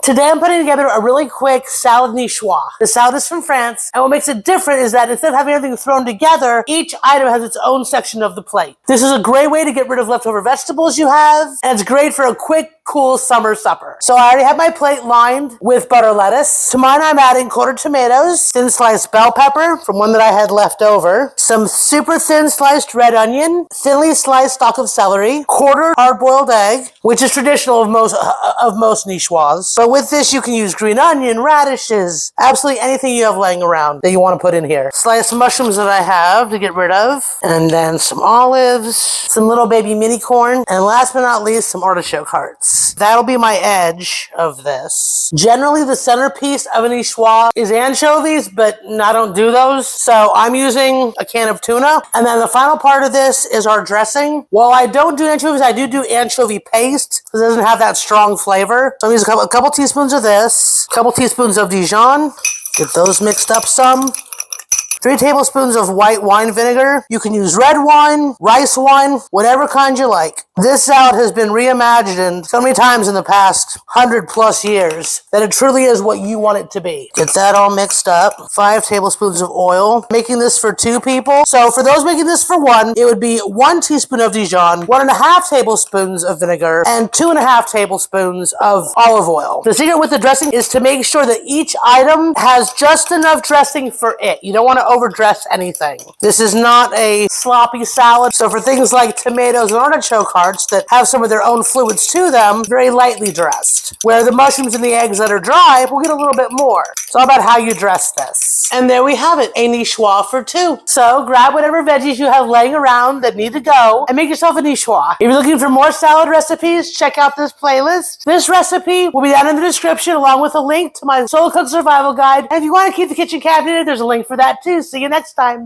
Today I'm putting together a really quick salad niçoise. The salad is from France, and what makes it different is that instead of having everything thrown together, each item has its own section of the plate. This is a great way to get rid of leftover vegetables you have, and it's great for a quick, cool summer supper. So I already have my plate lined with butter lettuce. To mine I'm adding quartered tomatoes, thin sliced bell pepper from one that I had left over, some super thin sliced red onion, thinly sliced stalk of celery, quarter hard-boiled egg, which is traditional of most niçoises. But with this you can use green onion, radishes, absolutely anything you have laying around that you want to put in here. Sliced mushrooms that I have to get rid of, and then some olives, some little baby mini corn, and last but not least, some artichoke hearts. That'll be my edge of this. Generally, the centerpiece of a niçoise is anchovies, but I don't do those. So I'm using a can of tuna. And then the final part of this is our dressing. While I don't do anchovies, I do anchovy paste because it doesn't have that strong flavor. So I'm using a couple teaspoons of this, a couple teaspoons of Dijon. Get those mixed up some. 3 tablespoons of white wine vinegar. You can use red wine, rice wine, whatever kind you like. This salad has been reimagined so many times in the past 100+ years that it truly is what you want it to be. Get that all mixed up. 5 tablespoons of oil. Making this for 2 people. So for those making this for 1, it would be 1 teaspoon of Dijon, 1.5 tablespoons of vinegar, and 2.5 tablespoons of olive oil. The secret with the dressing is to make sure that each item has just enough dressing for it. You don't want to overdress anything. This is not a sloppy salad, so for things like tomatoes and artichoke hearts that have some of their own fluids to them, very lightly dressed. Where the mushrooms and the eggs that are dry will get a little bit more. It's all about how you dress this. And there we have it, a niçoise for 2. So grab whatever veggies you have laying around that need to go and make yourself a niçoise. If you're looking for more salad recipes, check out this playlist. This recipe will be down in the description along with a link to my solo cook survival guide. And if you want to keep the kitchen cabinet, there's a link for that too. See you next time.